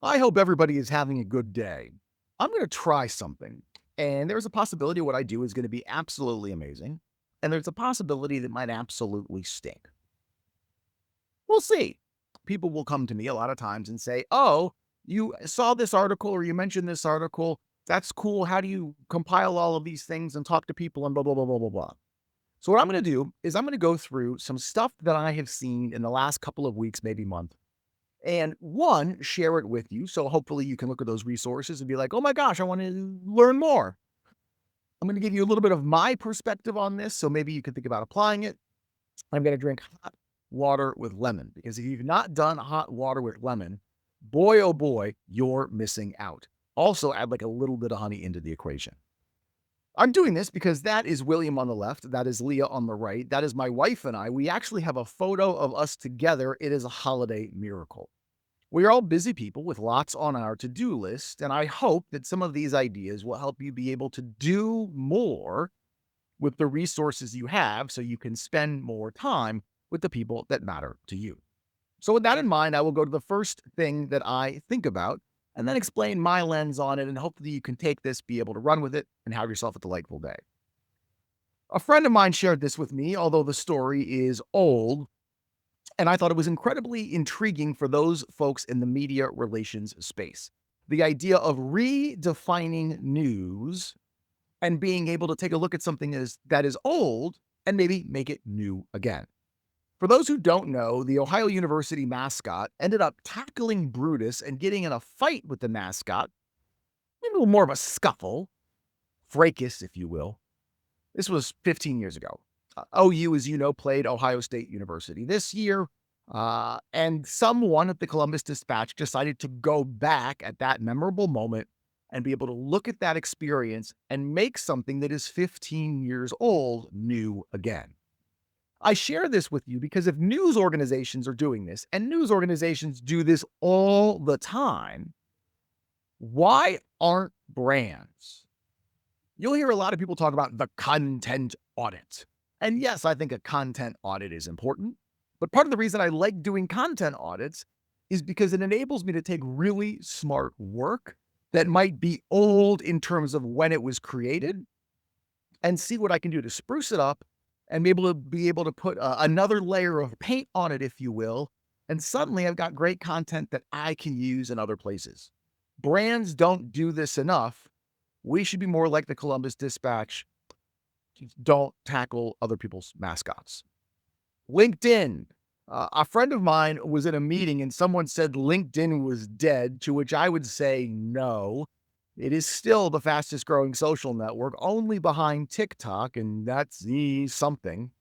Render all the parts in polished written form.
I hope everybody is having a good day. I'm going to try something, and there's a possibility what I do is going to be absolutely amazing, and there's a possibility that might absolutely stink. We'll see. People will come to me a lot of times and say, "Oh, you saw this article or you mentioned this article. That's cool. How do you compile all of these things and talk to people and blah, blah, blah, blah, blah, blah." So, what I'm going to do is I'm going to go through some stuff that I have seen in the last couple of weeks, maybe month, and one, share it with you. So hopefully you can look at those resources and be like, oh my gosh, I want to learn more. I'm going to give you a little bit of my perspective on this. So maybe you can think about applying it. I'm going to drink hot water with lemon because if you've not done hot water with lemon, boy, oh boy, you're missing out. Also, add like a little bit of honey into the equation. I'm doing this because that is William on the left. That is Leah on the right. That is my wife and I. We actually have a photo of us together. It is a holiday miracle. We are all busy people with lots on our to do list, and I hope that some of these ideas will help you be able to do more with the resources you have so you can spend more time with the people that matter to you. So, with that in mind, I will go to the first thing that I think about and then explain my lens on it. And hopefully, you can take this, be able to run with it, and have yourself a delightful day. A friend of mine shared this with me, although the story is old. And I thought it was incredibly intriguing for those folks in the media relations space. The idea of redefining news and being able to take a look at something that is old and maybe make it new again. For those who don't know, the Ohio University mascot ended up tackling Brutus and getting in a fight with the mascot, maybe a little more of a scuffle, fracas, if you will. This was 15 years ago. OU, as you know, played Ohio State University this year. And someone at the Columbus Dispatch decided to go back at that memorable moment and be able to look at that experience and make something that is 15 years old new again. I share this with you because if news organizations are doing this, and news organizations do this all the time, why aren't brands? You'll hear a lot of people talk about the content audit. And yes, I think a content audit is important. But part of the reason I like doing content audits is because it enables me to take really smart work that might be old in terms of when it was created and see what I can do to spruce it up and be able to put another layer of paint on it, if you will. And suddenly I've got great content that I can use in other places. Brands don't do this enough. We should be more like the Columbus Dispatch. Don't tackle other people's mascots. LinkedIn. A friend of mine was in a meeting and someone said LinkedIn was dead, to which I would say no. It is still the fastest growing social network, only behind TikTok, and that's something.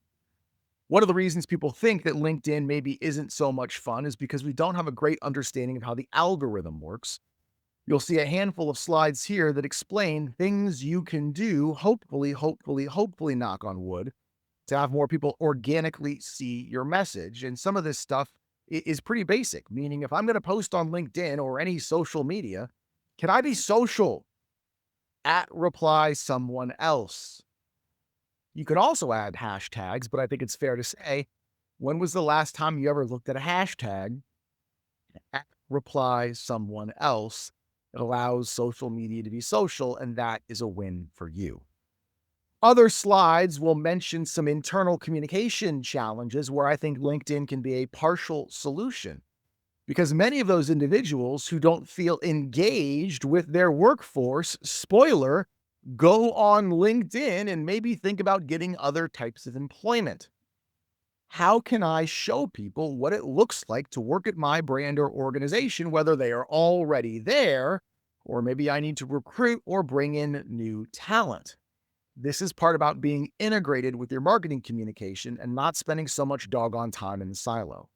One of the reasons people think that LinkedIn maybe isn't so much fun is because we don't have a great understanding of how the algorithm works. You'll see a handful of slides here that explain things you can do, hopefully, knock on wood, to have more people organically see your message. And some of this stuff is pretty basic, meaning if I'm going to post on LinkedIn or any social media, can I be social at reply someone else? You can also add hashtags, but I think it's fair to say, when was the last time you ever looked at a hashtag at reply someone else? It allows social media to be social, and that is a win for you. Other slides will mention some internal communication challenges where I think LinkedIn can be a partial solution because many of those individuals who don't feel engaged with their workforce, spoiler, go on LinkedIn and maybe think about getting other types of employment. How can I show people what it looks like to work at my brand or organization, whether they are already there, or maybe I need to recruit or bring in new talent? This is part about being integrated with your marketing communication and not spending so much doggone time in the silo.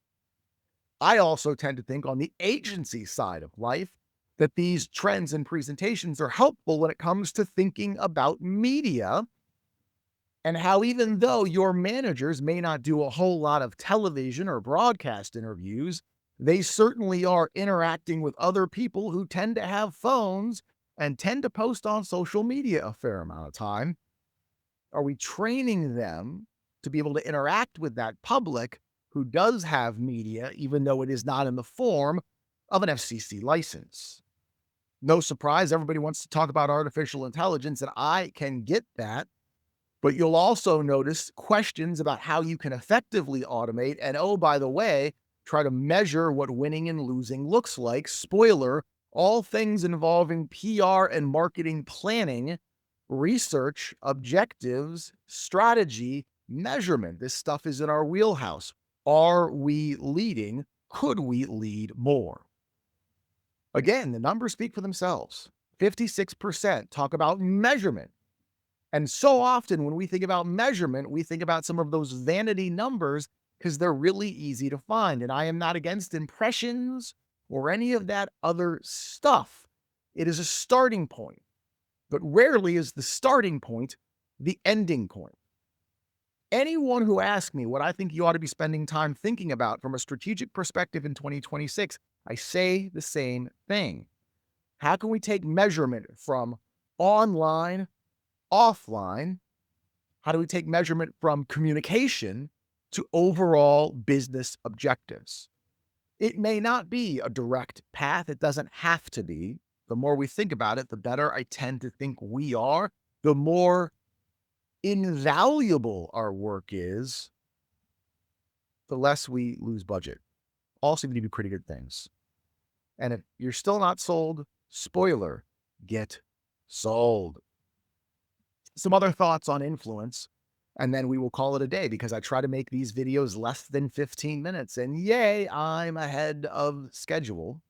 I also tend to think on the agency side of life that these trends and presentations are helpful when it comes to thinking about media and how, even though your managers may not do a whole lot of television or broadcast interviews, they certainly are interacting with other people who tend to have phones and tend to post on social media a fair amount of time. Are we training them to be able to interact with that public who does have media, even though it is not in the form of an FCC license. No surprise, everybody wants to talk about artificial intelligence, and I can get that. But you'll also notice questions about how you can effectively automate. And oh, by the way, try to measure what winning and losing looks like. Spoiler, all things involving PR and marketing planning, research, objectives, strategy, measurement. This stuff is in our wheelhouse. Are we leading? Could we lead more? Again, the numbers speak for themselves. 56% talk about measurement. And so often when we think about measurement, we think about some of those vanity numbers because they're really easy to find. And I am not against impressions or any of that other stuff. It is a starting point, but rarely is the starting point the ending point. Anyone who asks me what I think you ought to be spending time thinking about from a strategic perspective in 2026, I say the same thing. How can we take measurement from online, offline? How do we take measurement from communication to overall business objectives? It may not be a direct path. It doesn't have to be. The more we think about it, the better I tend to think we are. The more invaluable our work is, the less we lose budget. All seem to be pretty good things. And if you're still not sold, spoiler, get sold. Some other thoughts on influence, and then we will call it a day because I try to make these videos less than 15 minutes. And yay, I'm ahead of schedule.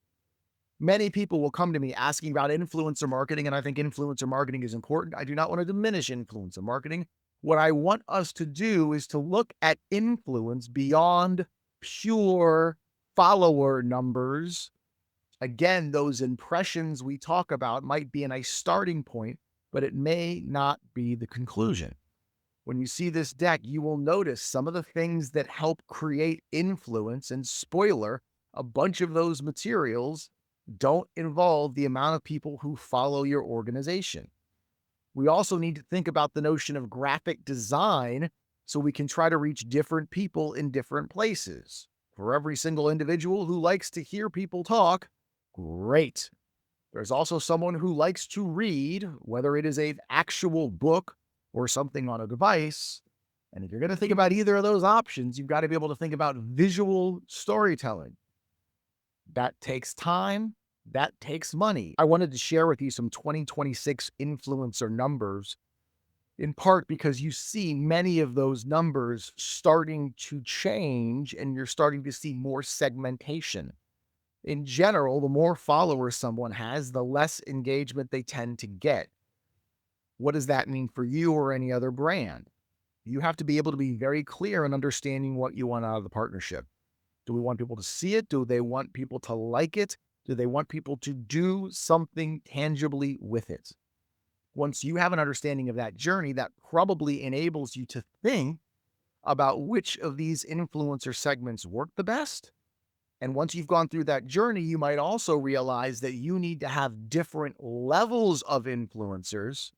Many people will come to me asking about influencer marketing, and I think influencer marketing is important. I do not want to diminish influencer marketing. What I want us to do is to look at influence beyond pure follower numbers. Again, those impressions we talk about might be a nice starting point, but it may not be the conclusion. When you see this deck, you will notice some of the things that help create influence, and spoiler, a bunch of those materials don't involve the amount of people who follow your organization. We also need to think about the notion of graphic design so we can try to reach different people in different places. For every single individual who likes to hear people talk, great. There's also someone who likes to read, whether it is an actual book or something on a device. And if you're going to think about either of those options, you've got to be able to think about visual storytelling. That takes time. That takes money. I wanted to share with you some 2026 influencer numbers, in part because you see many of those numbers starting to change and you're starting to see more segmentation. In general, the more followers someone has, the less engagement they tend to get. What does that mean for you or any other brand? You have to be able to be very clear in understanding what you want out of the partnership. Do we want people to see it? Do they want people to like it? Do they want people to do something tangibly with it? Once you have an understanding of that journey, that probably enables you to think about which of these influencer segments work the best. And once you've gone through that journey, you might also realize that you need to have different levels of influencers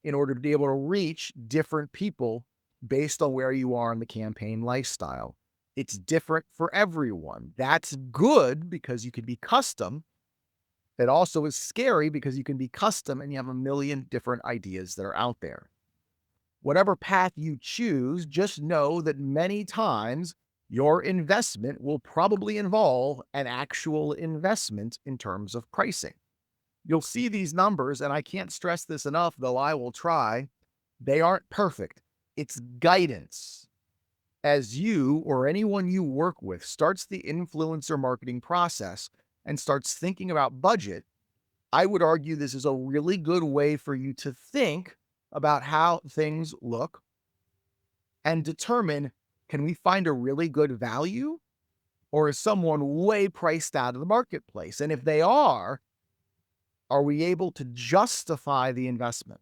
in order to be able to reach different people based on where you are in the campaign lifestyle. It's different for everyone. That's good because you can be custom. It also is scary because you can be custom and you have a million different ideas that are out there. Whatever path you choose, just know that many times your investment will probably involve an actual investment in terms of pricing. You'll see these numbers, and I can't stress this enough, though I will try. They aren't perfect. It's guidance. As you or anyone you work with starts the influencer marketing process and starts thinking about budget, I would argue this is a really good way for you to think about how things look and determine, can we find a really good value, or is someone way priced out of the marketplace? And if they are we able to justify the investment?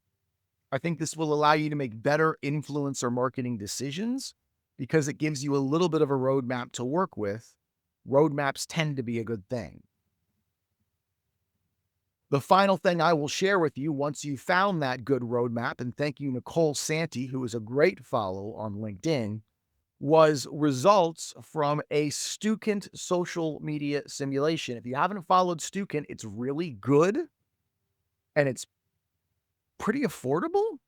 I think this will allow you to make better influencer marketing decisions because it gives you a little bit of a roadmap to work with. Roadmaps tend to be a good thing. The final thing I will share with you once you've found that good roadmap, and thank you, Nicole Santi, who is a great follow on LinkedIn, was results from a Stukent social media simulation. If you haven't followed Stukent, it's really good and it's pretty affordable.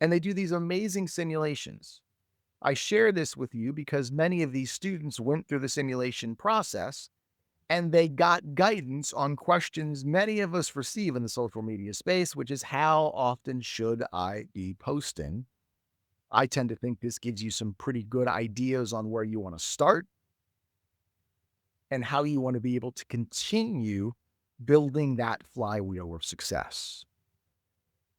And they do these amazing simulations. I share this with you because many of these students went through the simulation process and they got guidance on questions many of us receive in the social media space, which is how often should I be posting? I tend to think this gives you some pretty good ideas on where you want to start and how you want to be able to continue building that flywheel of success.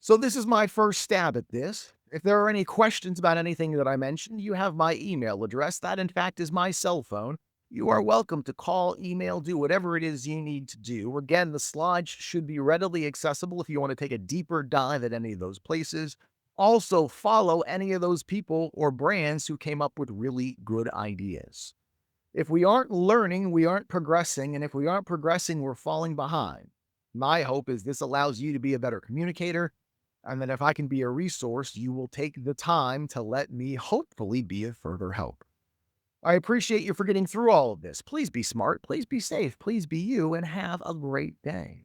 So, this is my first stab at this. If there are any questions about anything that I mentioned, you have my email address. That, in fact, is my cell phone. You are welcome to call, email, do whatever it is you need to do. Again, the slides should be readily accessible if you want to take a deeper dive at any of those places. Also, follow any of those people or brands who came up with really good ideas. If we aren't learning, we aren't progressing. And if we aren't progressing, we're falling behind. My hope is this allows you to be a better communicator. And then if I can be a resource, you will take the time to let me hopefully be a further help. I appreciate you for getting through all of this. Please be smart. Please be safe. Please be you and have a great day.